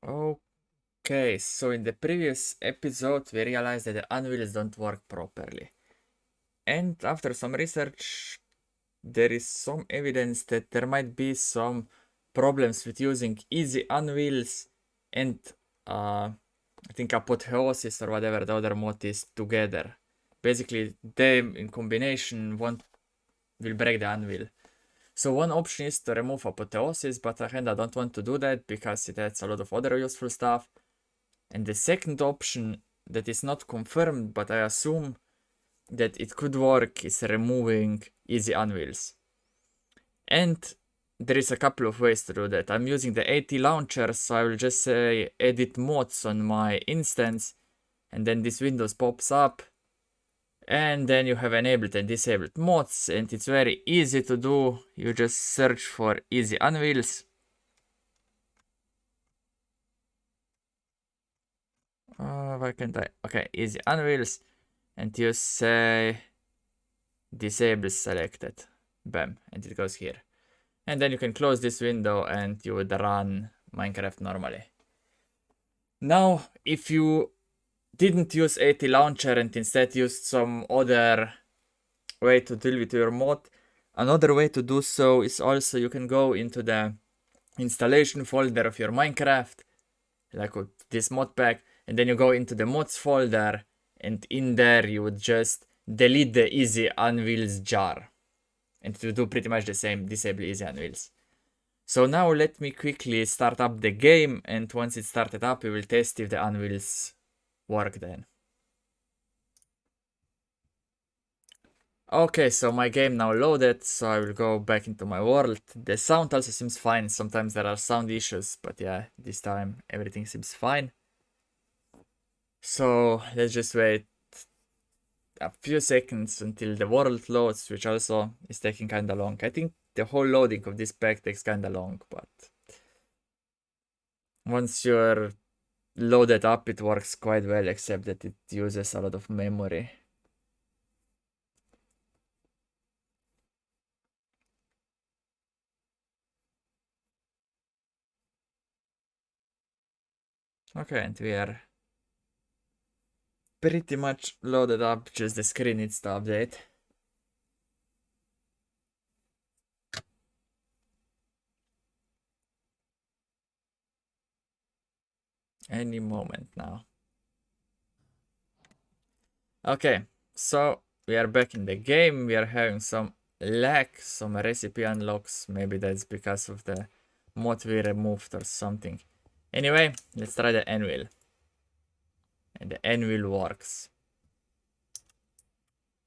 Okay, so in the previous episode, we realized that the anvils don't work properly. And after some research, there is some evidence that there might be some problems with using easy anvils and I think apotheosis or whatever the other mod is together. Basically, them in combination will break the anvil. So one option is to remove apotheosis, but I don't want to do that because it adds a lot of other useful stuff. And the second option that is not confirmed, but I assume that it could work, is removing easy anvils. And there is a couple of ways to do that. I'm using the AT launcher, so I will just say edit mods on my instance, and then this window pops up, and then you have enabled and disabled mods, and it's very easy to do. You just search for easy anvils. Why can't I? Okay, easy anvils, and you say disable selected. Bam, and it goes here. And then you can close this window and you would run Minecraft normally. Now, if you didn't use AT Launcher and instead used some other way to deal with your mod, another way to do so is also you can go into the installation folder of your Minecraft, like with this mod pack, and then you go into the mods folder, and in there you would just delete the easy anvils jar. And to do pretty much the same, disable easy anvils. So now let me quickly start up the game, and once it's started up, we will test if the anvils work then. Okay, so my game now loaded, so I will go back into my world. The sound also seems fine. Sometimes there are sound issues, but yeah, this time everything seems fine. So let's just wait a few seconds until the world loads, which also is taking kinda long. I think the whole loading of this pack takes kinda long, but once you're loaded up, it works quite well, except that it uses a lot of memory. Okay, and we are pretty much loaded up, just the screen needs to update. Any moment now. Okay, so we are back in the game. We are having some lag, some recipe unlocks. Maybe that's because of the mod we removed or something. Anyway, let's try the anvil. And the anvil works.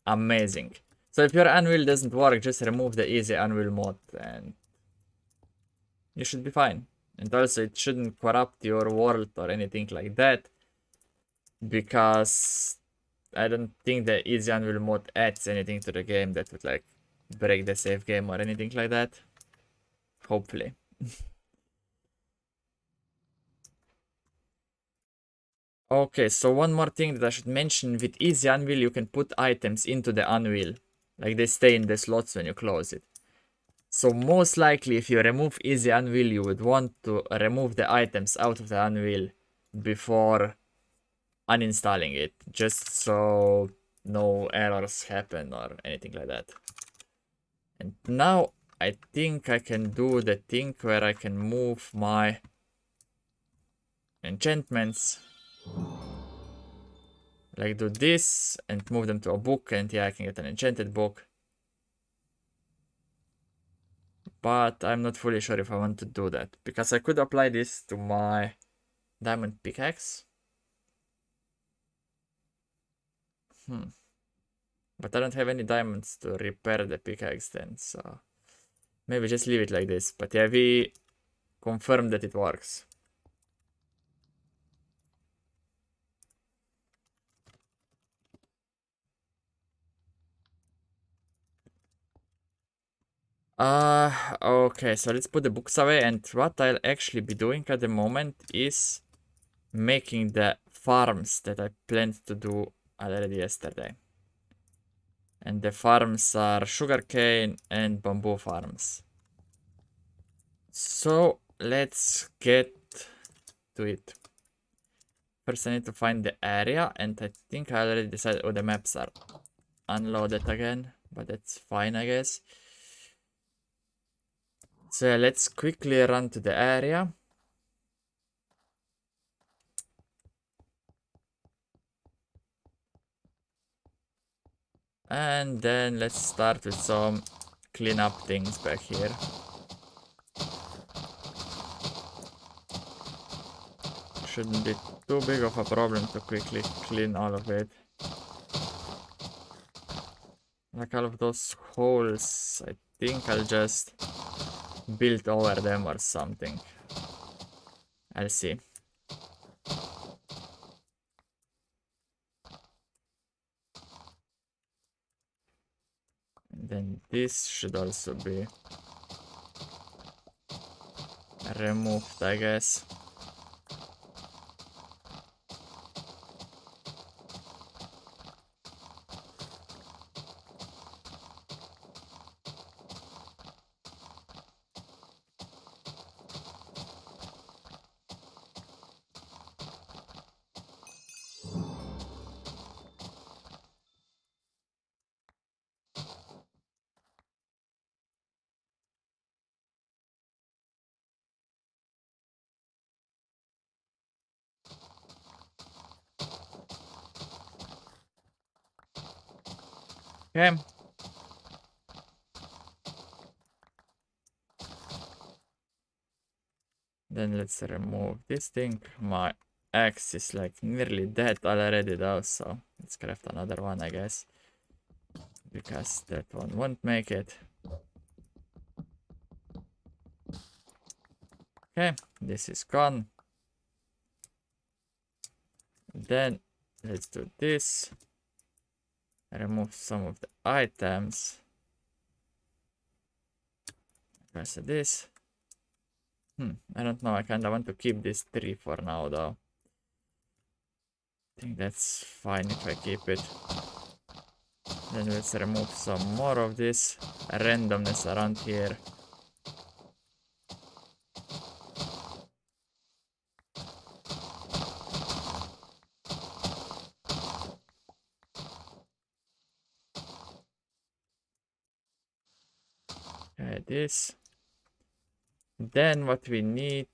Amazing. So if your anvil doesn't work, just remove the easy anvil mod and you should be fine. And also it shouldn't corrupt your world or anything like that, because I don't think the easy anvil mod adds anything to the game that would like break the save game or anything like that. Hopefully. Okay, so one more thing that I should mention, with easy anvil you can put items into the anvil. Like they stay in the slots when you close it. So most likely if you remove easy anvil, you would want to remove the items out of the anvil before uninstalling it, just so no errors happen or anything like that. And now I think I can do the thing where I can move my enchantments. Like do this and move them to a book, and yeah, I can get an enchanted book. But I'm not fully sure if I want to do that, because I could apply this to my diamond pickaxe. But I don't have any diamonds to repair the pickaxe then, so maybe just leave it like this. But yeah, we confirm that it works. Okay, so let's put the books away, and what I'll actually be doing at the moment is making the farms that I planned to do already yesterday. And the farms are sugarcane and bamboo farms. So let's get to it. First I need to find the area, and I think I already decided, oh, the maps are unloaded again, but that's fine, I guess. So let's quickly run to the area. And then let's start with some clean up things back here. Shouldn't be too big of a problem to quickly clean all of it. Like all of those holes, I think I'll just build over them or something. I'll see. And then this should also be removed, I guess. Okay. Then let's remove this thing. My axe is like nearly dead already though, so let's craft another one, I guess. Because that one won't make it. Okay, this is gone. Then let's do this. Remove some of the items. Press this. I don't know, I kinda want to keep this tree for now though. I think that's fine if I keep it. Then let's remove some more of this randomness around here. Okay, this. Then what we need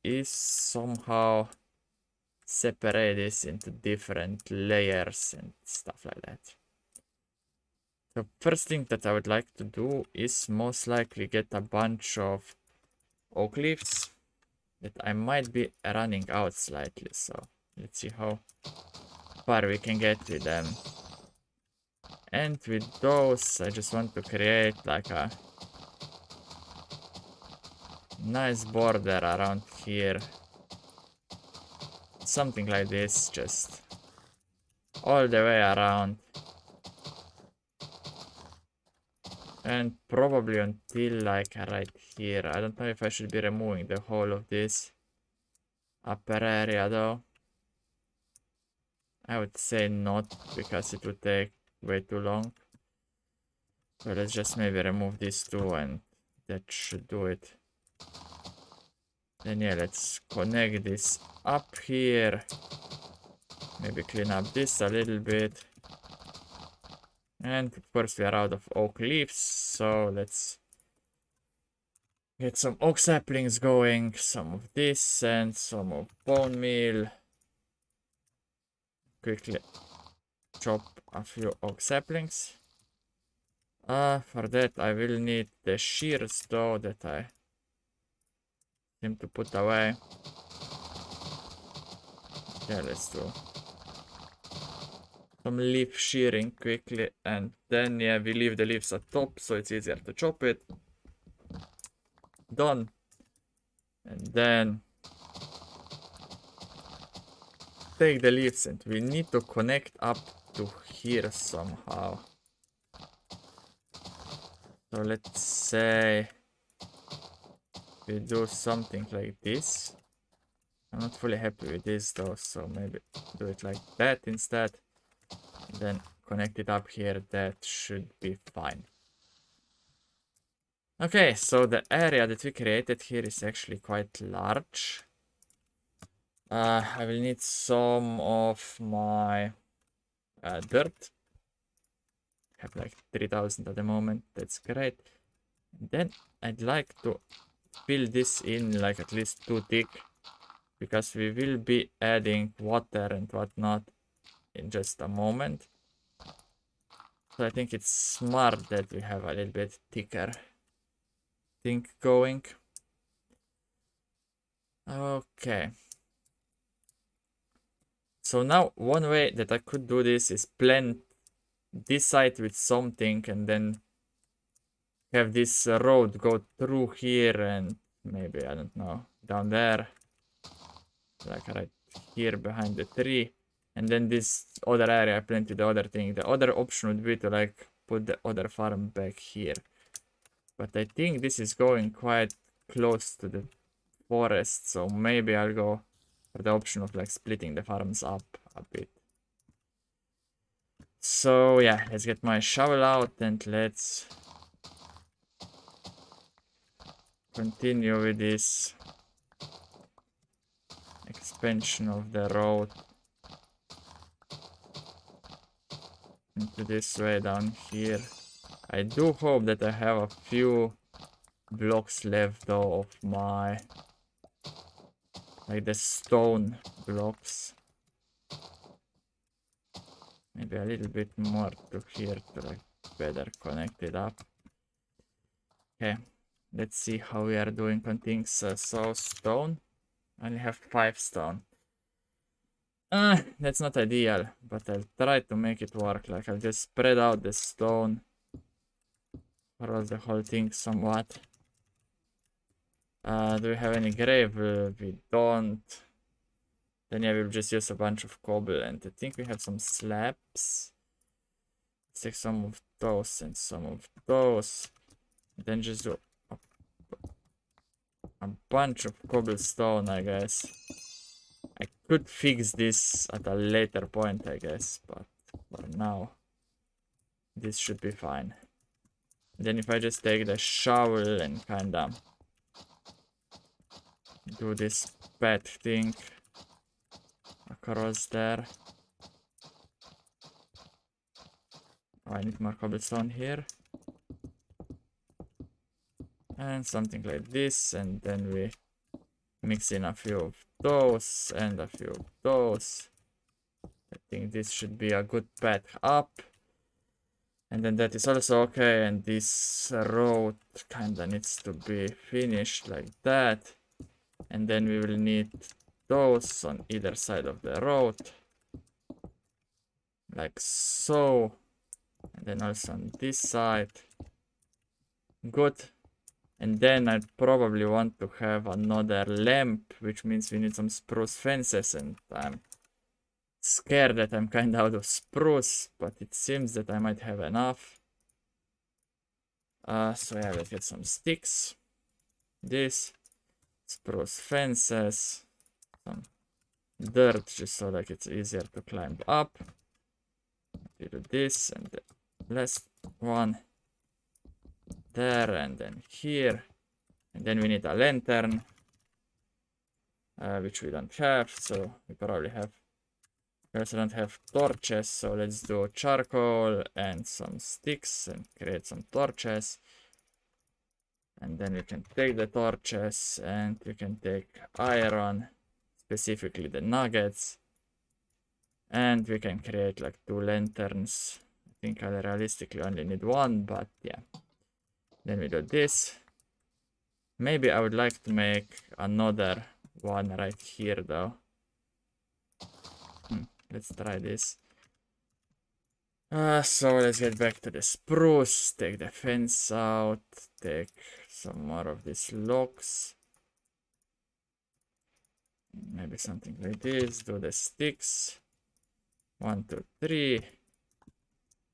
is somehow separate this into different layers and stuff like that. The first thing that I would like to do is most likely get a bunch of oak leaves that I might be running out slightly, so let's see how far we can get with them. And with those, I just want to create like a nice border around here. Something like this, just all the way around. And probably until like right here. I don't know if I should be removing the whole of this upper area though. I would say not, because it would take way too long. So let's just maybe remove these two and that should do it. Then yeah, let's connect this up here. Maybe clean up this a little bit. And of course we are out of oak leaves, so let's get some oak saplings going. Some of this and some of bone meal. Quickly chop a few oak saplings. For that I will need the shears though that I seem to put away. Yeah, let's do some leaf shearing quickly, and then yeah, we leave the leaves at top so it's easier to chop it. Done. And then take the leaves and we need to connect up to here somehow. So let's say we do something like this. I'm not fully happy with this though, so maybe do it like that instead. Then connect it up here. That should be fine. Okay, so the area that we created here is actually quite large. I will need some of my dirt. I have like 3000 at the moment. That's great. And then I'd like to fill this in like at least 2 thick, because we will be adding water and whatnot in just a moment. So I think it's smart that we have a little bit thicker thing going. Okay. So now one way that I could do this is plant this side with something and then have this road go through here and maybe, I don't know, down there. Like right here behind the tree. And then this other area I planted the other thing. The other option would be to like put the other farm back here. But I think this is going quite close to the forest, so maybe I'll go for the option of like splitting the farms up a bit. So yeah, let's get my shovel out and let's continue with this expansion of the road into this way down here. I do hope that I have a few blocks left though of my, like the stone blocks. Maybe a little bit more to here to like better connect it up. Okay, let's see how we are doing on things. So stone, I only have 5 stone. That's not ideal, but I'll try to make it work. Like I'll just spread out the stone across the whole thing somewhat. Do we have any gravel? We don't. Then yeah, we'll just use a bunch of cobble, and I think we have some slabs. Let's take some of those and some of those. Then just do a bunch of cobblestone, I guess. I could fix this at a later point, I guess, but for now, this should be fine. Then if I just take the shovel and kinda do this path thing across there. Oh, I need more cobblestone here. And something like this, and then we mix in a few of those and a few of those. I think this should be a good path up. And then that is also okay, and this road kinda needs to be finished like that. And then we will need those on either side of the road. Like so. And then also on this side. Good. And then I probably want to have another lamp, which means we need some spruce fences, and I'm scared that I'm kinda out of spruce, but it seems that I might have enough. So yeah, let's get some sticks. This. Spruce fences. Some dirt, just so like it's easier to climb up. We do this and the last one. There and then here. And then we need a lantern. Which we don't have, so we probably have. We also don't have torches, so let's do charcoal and some sticks and create some torches. And then we can take the torches and we can take iron, specifically the nuggets. And we can create like 2 lanterns. I think I realistically only need 1, but yeah. Then we do this. Maybe I would like to make another one right here though. Let's try this. So let's get back to the spruce, take the fence out, take some more of these logs. Maybe something like this, do the sticks. 1, 2, 3.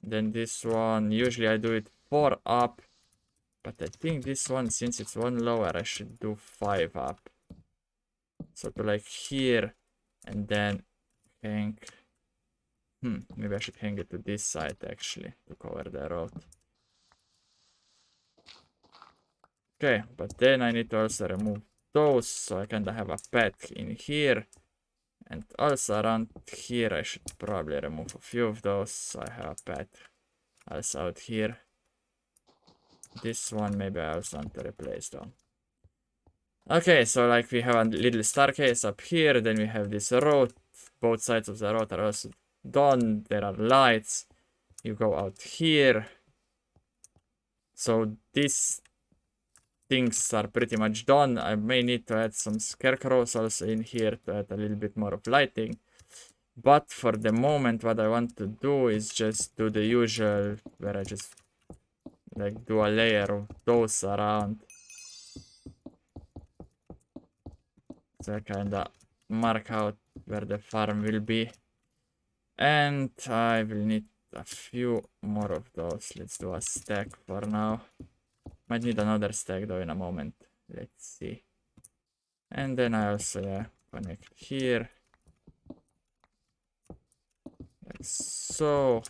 Then this one, usually I do it 4 up. But I think this one, since it's 1 lower, I should do 5 up. So to like here, and then hang. Maybe I should hang it to this side actually, to cover the road. Okay, but then I need to also remove those, so I kinda have a path in here. And also around here I should probably remove a few of those, so I have a path also out here. This one maybe I also want to replace though. Okay, so like we have a little staircase up here, then we have this road. Both sides of the road are also done. There are lights. You go out here. So these things are pretty much done. I may need to add some scarecrows also in here to add a little bit more of lighting. But for the moment, what I want to do is just do the usual, where I just like do a layer of those around. So I kinda mark out where the farm will be. And I will need a few more of those. Let's do a stack for now. Might need another stack though in a moment. Let's see. And then I also connect here. Like so.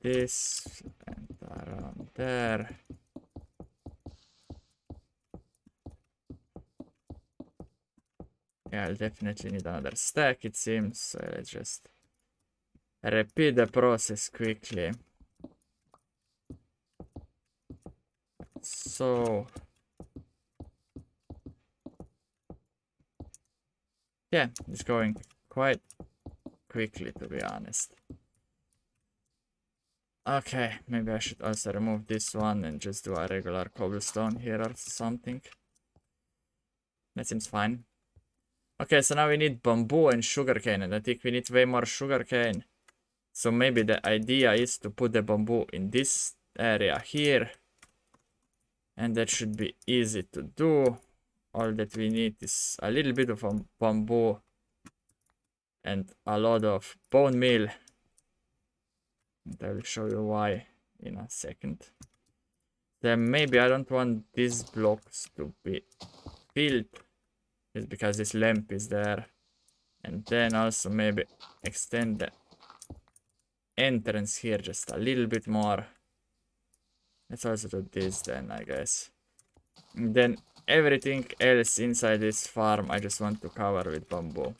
This and around there. Yeah, I'll definitely need another stack, it seems. So let's just repeat the process quickly. So yeah, it's going quite quickly, to be honest. Okay, maybe I should also remove this one and just do a regular cobblestone here or something. That seems fine. Okay, so now we need bamboo and sugarcane, and I think we need way more sugarcane. So maybe the idea is to put the bamboo in this area here. And that should be easy to do. All that we need is a little bit of bamboo and a lot of bone meal. And I will show you why in a second. Then maybe I don't want these blocks to be filled, just because this lamp is there. And then also maybe extend the entrance here just a little bit more. Let's also do this then, I guess. And then everything else inside this farm I just want to cover with bamboo.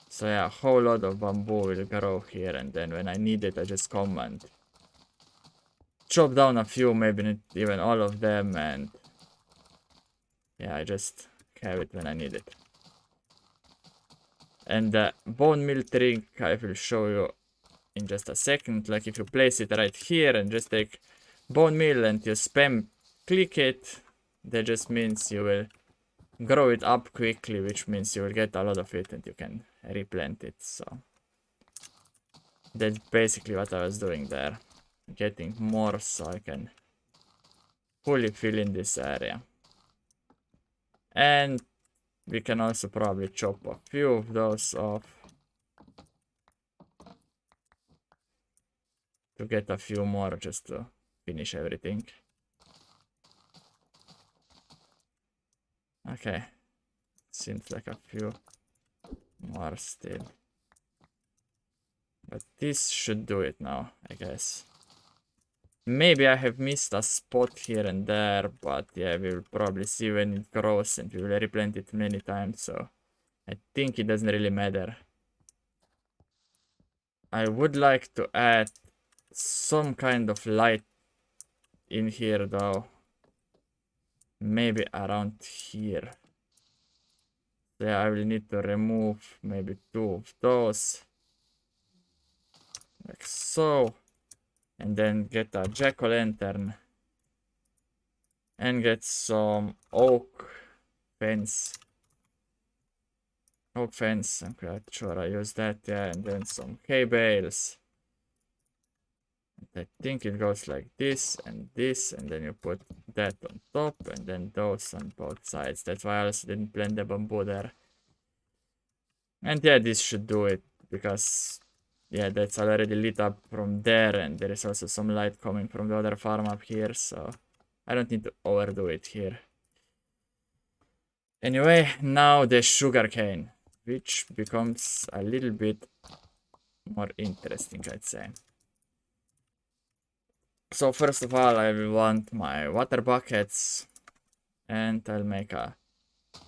So yeah, a whole lot of bamboo will grow here, and then when I need it I just come and chop down a few, maybe not even all of them, and yeah, I just have it when I need it. And the bone meal trick I will show you in just a second. Like if you place it right here and just take bone meal and you spam click it, that just means you will grow it up quickly, which means you will get a lot of it and you can replant it. So that's basically what I was doing there, getting more so I can fully fill in this area. And we can also probably chop a few of those off to get a few more just to finish everything. Okay, seems like a few more still. But this should do it now, I guess. Maybe I have missed a spot here and there, but yeah, we will probably see when it grows and we will replant it many times, so I think it doesn't really matter. I would like to add some kind of light in here though. Maybe around here. So yeah, I will need to remove maybe 2 of those. Like so. And then get a jack-o'-lantern. And get some oak fence. Oak fence, I'm quite sure I use that, yeah. And then some hay bales. I think it goes like this, and then you put that on top, and then those on both sides. That's why I also didn't blend the bamboo there. And yeah, this should do it, because yeah, that's already lit up from there, and there is also some light coming from the other farm up here, so I don't need to overdo it here. Anyway, now the sugarcane, which becomes a little bit more interesting, I'd say. So first of all, I will want my water buckets. And I'll make a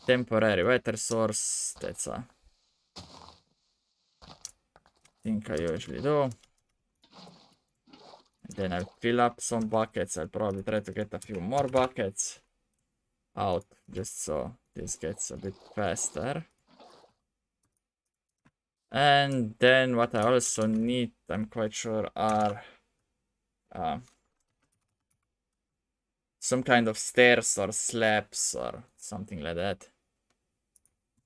temporary water source. That's a thing I usually do. And then I'll fill up some buckets. I'll probably try to get a few more buckets out just so this gets a bit faster. And then what I also need, I'm quite sure, are some kind of stairs or slabs or something like that.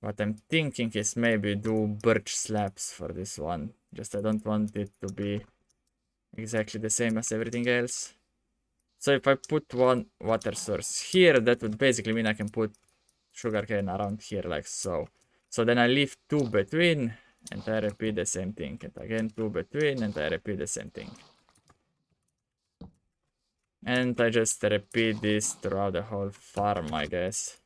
What I'm thinking is maybe do birch slabs for this one. Just I don't want it to be exactly the same as everything else. So if I put one water source here, that would basically mean I can put sugarcane around here like so. So then I leave 2 between and I repeat the same thing. And again 2 between and I repeat the same thing. And I just repeat this throughout the whole farm, I guess.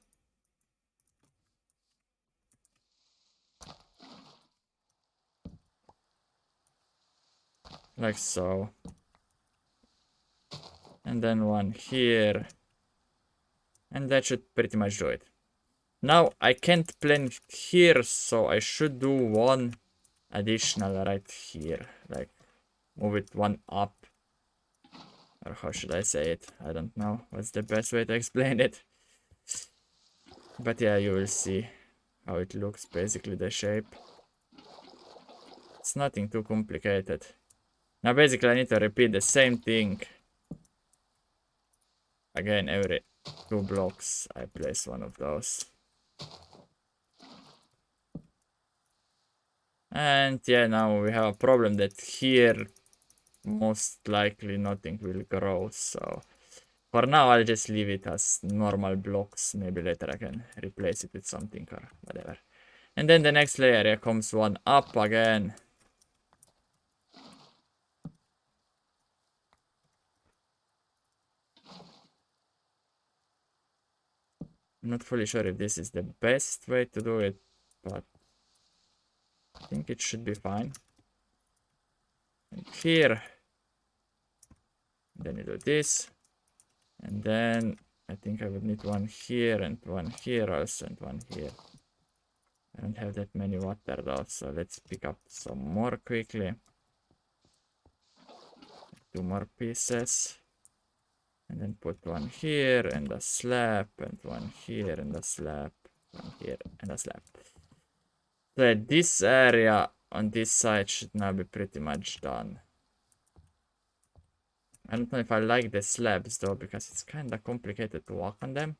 Like so. And then one here. And that should pretty much do it. Now I can't plant here, so I should do one additional right here. Like move it one up. Or how should I say it? I don't know what's the best way to explain it. But yeah, you will see how it looks, basically the shape. It's nothing too complicated. Now basically I need to repeat the same thing. Again, every 2 blocks I place one of those. And yeah, now we have a problem that here most likely nothing will grow, so for now I'll just leave it as normal blocks. Maybe later I can replace it with something or whatever. And then the next layer, here comes one up again. I'm not fully sure if this is the best way to do it, but I think it should be fine. And here, then you do this, and then I think I would need one here and one here also and one here. I don't have that many water though, so let's pick up some more quickly. 2 more pieces. And then put one here and a slab, and one here and a slab, one here and a slab. So this area on this side should now be pretty much done. I don't know if I like the slabs though, because it's kind of complicated to walk on them.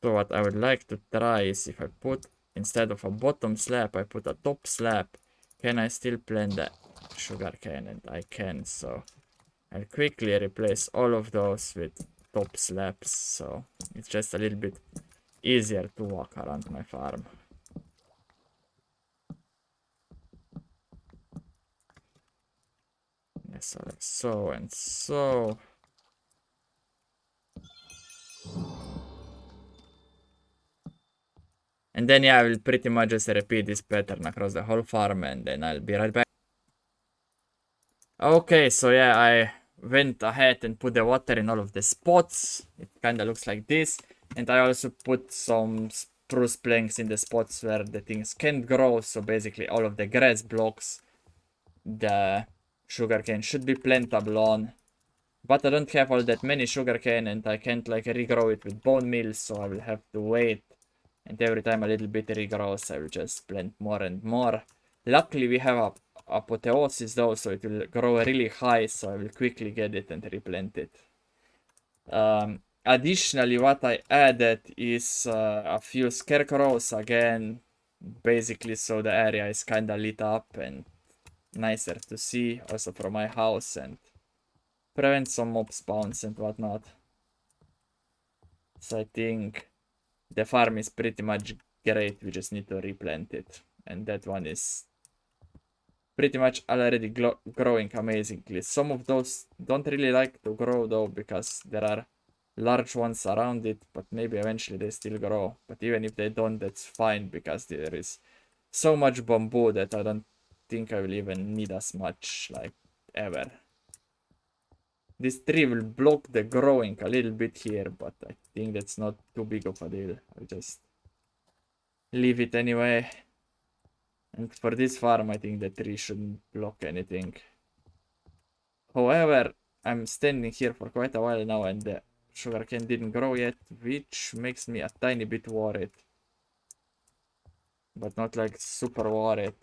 So what I would like to try is if I put, instead of a bottom slab, I put a top slab. Can I still plant the sugarcane? And I can, so I'll quickly replace all of those with top slabs, so it's just a little bit easier to walk around my farm. Yes, so like so and so. And then yeah, I will pretty much just repeat this pattern across the whole farm and then I'll be right back. Okay, so yeah, I went ahead and put the water in all of the spots. It kind of looks like this. And I also put some spruce planks in the spots where the things can't grow. So basically all of the grass blocks the sugarcane should be plantable on. But I don't have all that many sugarcane and I can't like regrow it with bone meal, so I will have to wait. And every time a little bit regrows, I will just plant more and more. Luckily we have a apotheosis though, so it will grow really high, so I will quickly get it and replant it. Additionally, what I added is a few scarecrows again, basically so the area is kinda lit up and nicer to see, also from my house, and prevent some mob spawns and whatnot. So I think the farm is pretty much great, we just need to replant it. And that one is pretty much already growing amazingly. Some of those don't really like to grow though, because there are large ones around it, but maybe eventually they still grow. But even if they don't, that's fine, because there is so much bamboo that I don't think I will even need as much, like, ever. This tree will block the growing a little bit here, but I think that's not too big of a deal. I'll just leave it anyway. And for this farm, I think the tree shouldn't block anything. However, I'm standing here for quite a while now and the sugarcane didn't grow yet, which makes me a tiny bit worried. But not like super worried.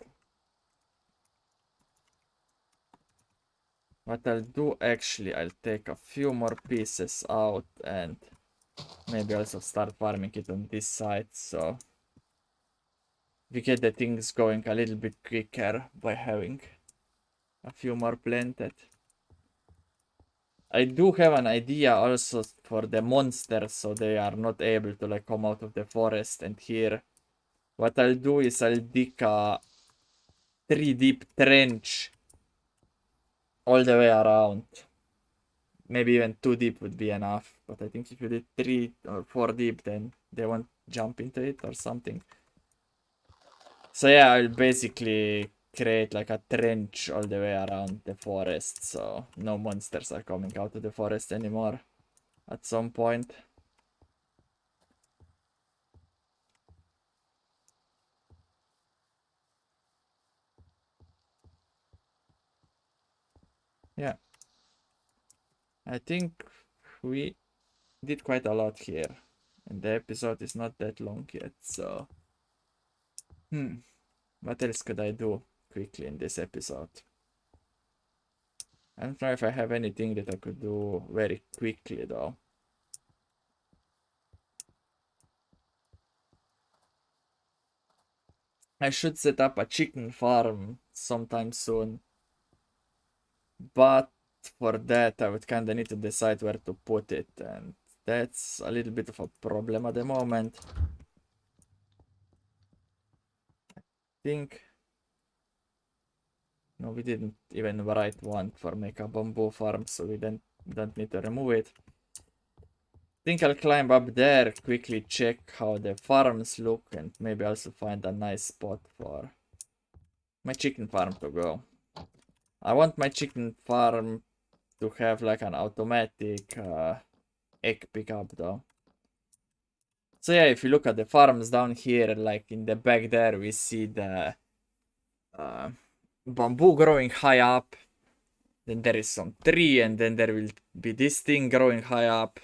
What I'll do actually, I'll take a few more pieces out and maybe also start farming it on this side, so we get the things going a little bit quicker by having a few more planted. I do have an idea also for the monsters, so they are not able to like come out of the forest. And here, what I'll do is I'll dig a 3 deep trench all the way around. Maybe even 2 deep would be enough, but I think if you did 3 or 4 deep, then they won't jump into it or something. So yeah, I'll basically create like a trench all the way around the forest, so no monsters are coming out of the forest anymore at some point. Yeah, I think we did quite a lot here, and the episode is not that long yet, so what else could I do quickly in this episode? I don't know if I have anything that I could do very quickly though. I should set up a chicken farm sometime soon, but for that I would kinda need to decide where to put it, and that's a little bit of a problem at the moment. I think no, we didn't even write one for make a bamboo farm, so we don't need to remove it. I think I'll climb up there, quickly check how the farms look, and maybe also find a nice spot for my chicken farm to go. I want my chicken farm to have like an automatic egg pickup though. So yeah, if you look at the farms down here, like in the back there, we see the bamboo growing high up. Then there is some tree, and then there will be this thing growing high up.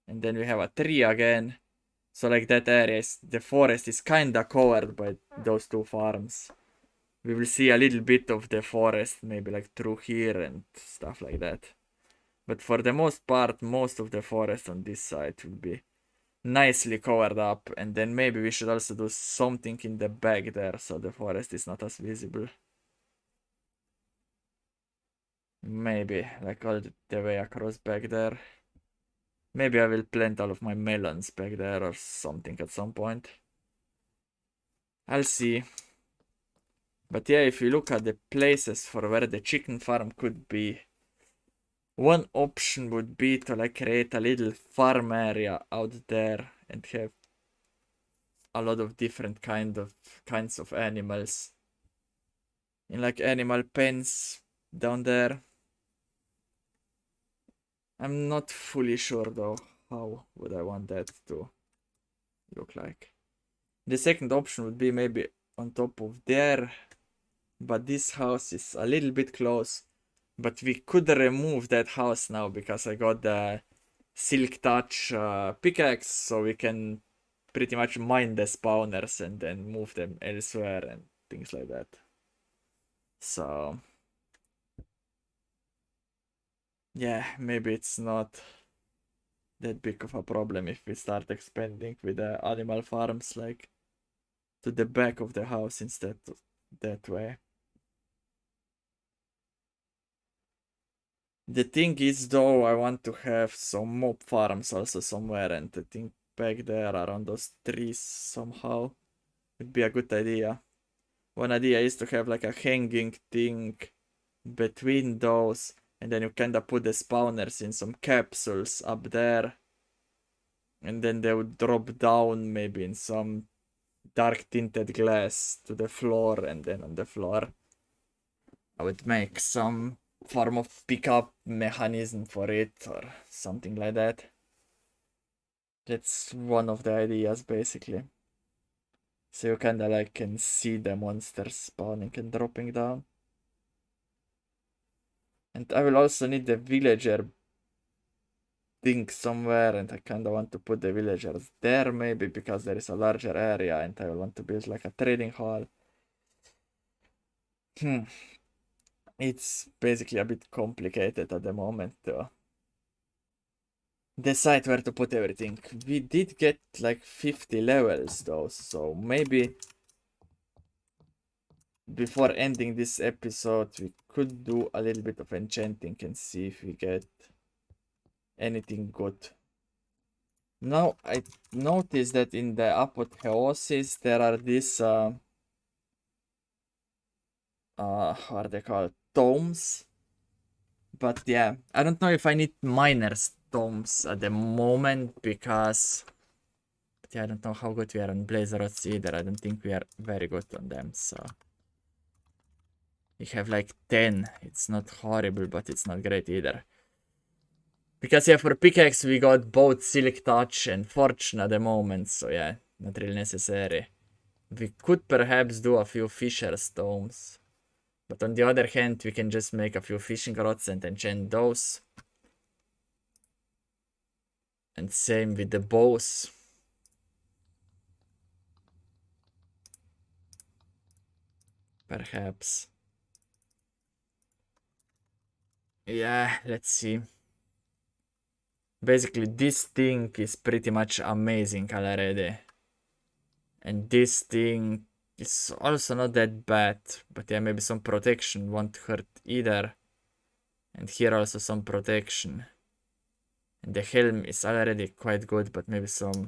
And then we have a tree again. So like that area, the forest is kinda covered by those two farms. We will see a little bit of the forest, maybe like through here and stuff like that. But for the most part, most of the forest on this side will be nicely covered up. And then maybe we should also do something in the back there, so the forest is not as visible. Maybe, like all the way across back there. Maybe I will plant all of my melons back there or something at some point. I'll see. But yeah, if you look at the places for where the chicken farm could be, one option would be to like create a little farm area out there and have a lot of different kinds of animals in like animal pens down there. I'm not fully sure though how would I want that to look like. The second option would be maybe on top of there, but this house is a little bit close. But we could remove that house now because I got the Silk Touch pickaxe, so we can pretty much mine the spawners and then move them elsewhere and things like that. So yeah, maybe it's not that big of a problem if we start expanding with the animal farms like to the back of the house instead of that way. The thing is though, I want to have some mob farms also somewhere, and I think back there around those trees somehow would be a good idea. One idea is to have like a hanging thing between those, and then you kinda put the spawners in some capsules up there, and then they would drop down maybe in some dark tinted glass to the floor, and then on the floor I would make some form of pickup mechanism for it or something like that. That's one of the ideas basically. So you kinda like can see the monsters spawning and dropping down. And I will also need the villager thing somewhere, and I kinda want to put the villagers there maybe because there is a larger area and I will want to build like a trading hall. It's basically a bit complicated at the moment to decide where to put everything. We did get like 50 levels though, so maybe before ending this episode we could do a little bit of enchanting and see if we get anything good. Now I noticed that in the apotheosis there are these what are they called? Tomes. But yeah, I don't know if I need miners tomes at the moment because yeah, I don't know how good we are on blaze rods either. I don't think we are very good on them, so we have like 10. It's not horrible, but it's not great either. Because yeah, for pickaxe we got both Silk Touch and Fortune at the moment, so yeah, not really necessary. We could perhaps do a few Fisher's Tomes. But on the other hand, we can just make a few fishing rods and enchant those. And same with the bows. Perhaps. Yeah, let's see. Basically, this thing is pretty much amazing already. And this thing is also not that bad. But yeah, maybe some protection won't hurt either. And here also some protection. And the helm is already quite good, but maybe some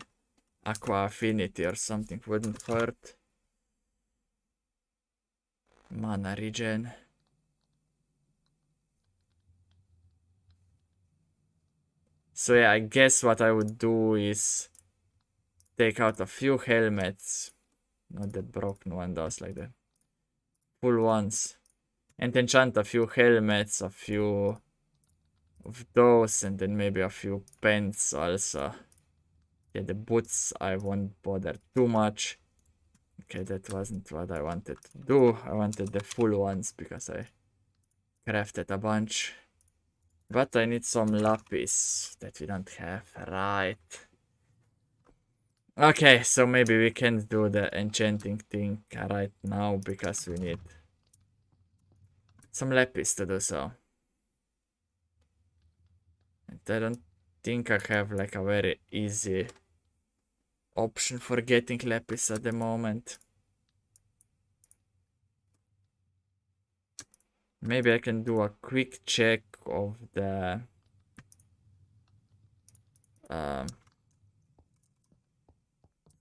aqua affinity or something wouldn't hurt. Mana regen. So yeah, I guess what I would do is take out a few helmets. Not the broken one, those like the full ones. And enchant a few helmets, a few of those, and then maybe a few pants also. Yeah, the boots I won't bother too much. Okay, that wasn't what I wanted to do. I wanted the full ones because I crafted a bunch. But I need some lapis that we don't have. Right. Okay, so maybe we can't do the enchanting thing right now because we need some lapis to do so. And I don't think I have like a very easy option for getting lapis at the moment. Maybe I can do a quick check of the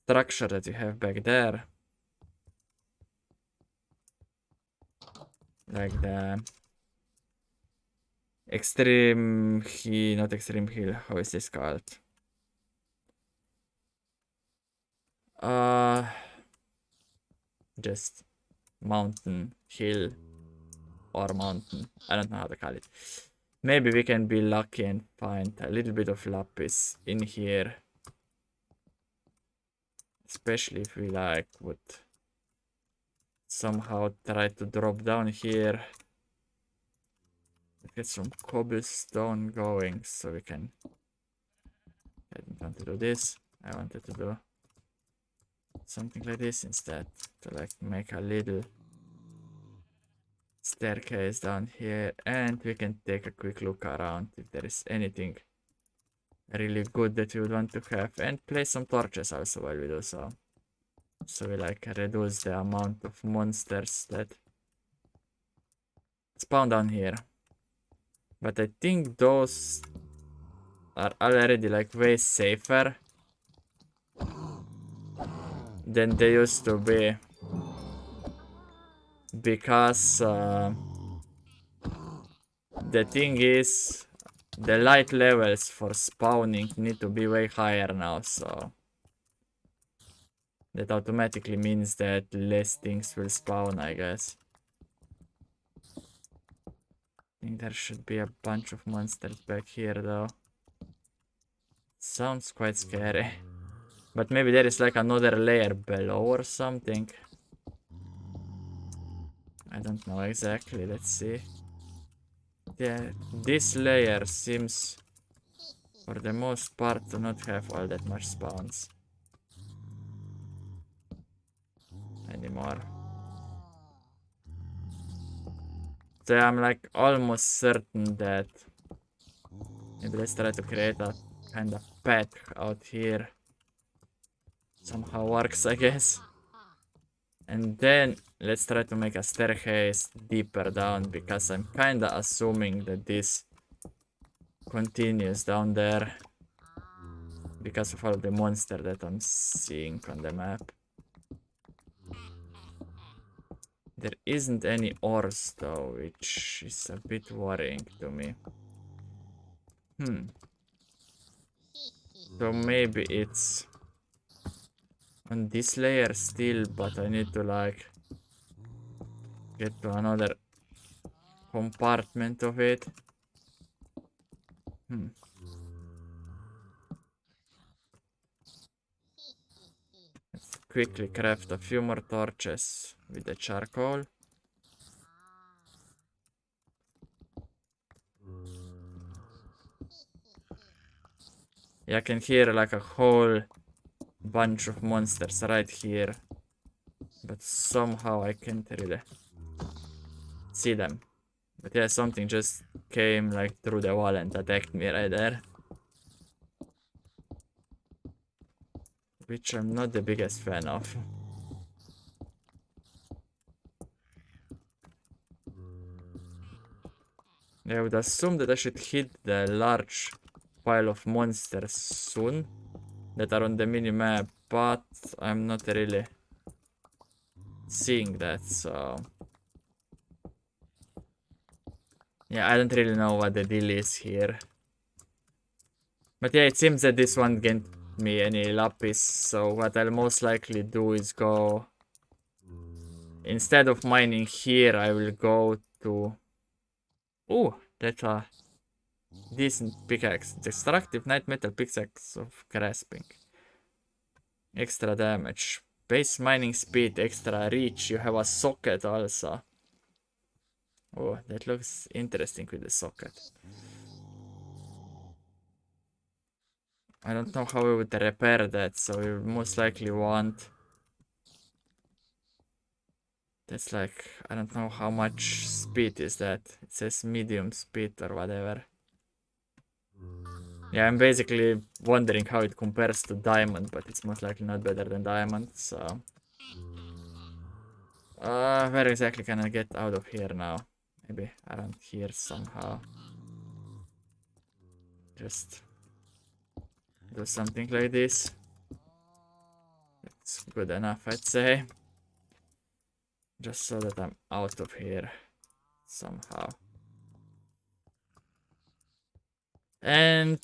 structure that you have back there. Like the extreme heal, not extreme heal, how is this called? Just mountain, hill, or mountain. I don't know how to call it. Maybe we can be lucky and find a little bit of lapis in here. Especially if we like would somehow try to drop down here. Get some cobblestone going so we can. I didn't want to do this. I wanted to do something like this instead. To like make a little staircase down here, and we can take a quick look around if there is anything really good that we would want to have, and place some torches also while we do so. So we like reduce the amount of monsters that spawn down here. But I think those are already like way safer than they used to be. Because the thing is, the light levels for spawning need to be way higher now, so that automatically means that less things will spawn, I guess. I think there should be a bunch of monsters back here though. Sounds quite scary. But maybe there is like another layer below or something. I don't know exactly, let's see. Yeah, this layer seems for the most part to not have all that much spawns anymore. So I'm like almost certain that maybe let's try to create a kind of path out here. Somehow works, I guess. And then let's try to make a staircase deeper down because I'm kinda assuming that this continues down there because of all the monster that I'm seeing on the map. There isn't any ores though, which is a bit worrying to me. So maybe it's on this layer still, but I need to like get to another compartment of it. Let's quickly craft a few more torches with the charcoal. Yeah, I can hear like a whole bunch of monsters right here, but somehow I can't really see them. But yeah, something just came like through the wall and attacked me right there. Which I'm not the biggest fan of. I would assume that I should hit the large pile of monsters soon that are on the mini-map, but I'm not really seeing that, so... Yeah, I don't really know what the deal is here. But yeah, it seems that this one didn't give me any lapis, so what I'll most likely do is go... Instead of mining here, I will go to... Ooh, that's a decent pickaxe. Destructive night metal pickaxe of grasping. Extra damage. Base mining speed, extra reach. You have a socket also. Oh, that looks interesting with the socket. I don't know how we would repair that, so we most likely want... That's like, I don't know how much speed is that. It says medium speed or whatever. Yeah, I'm basically wondering how it compares to diamond, but it's most likely not better than diamond, so... Where exactly can I get out of here now? Maybe around here somehow. Just do something like this. It's good enough, I'd say. Just so that I'm out of here somehow. And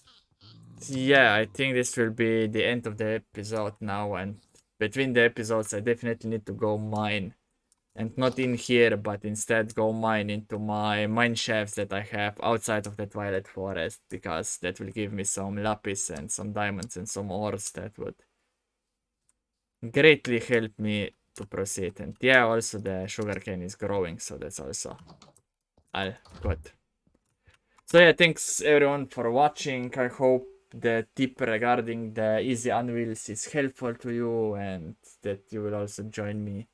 yeah, I think this will be the end of the episode now. And between the episodes, I definitely need to go mine. And not in here, but instead go mine into my mine shafts that I have outside of the Twilight Forest. Because that will give me some lapis and some diamonds and some ores that would greatly help me to proceed. And yeah, also the sugarcane is growing, so that's also all good. So yeah, thanks everyone for watching. I hope the tip regarding the easy anvils is helpful to you and that you will also join me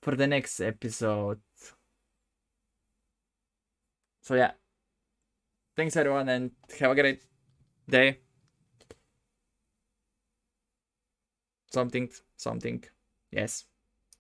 for the next episode. So yeah, thanks everyone and have a great day. Something, yes.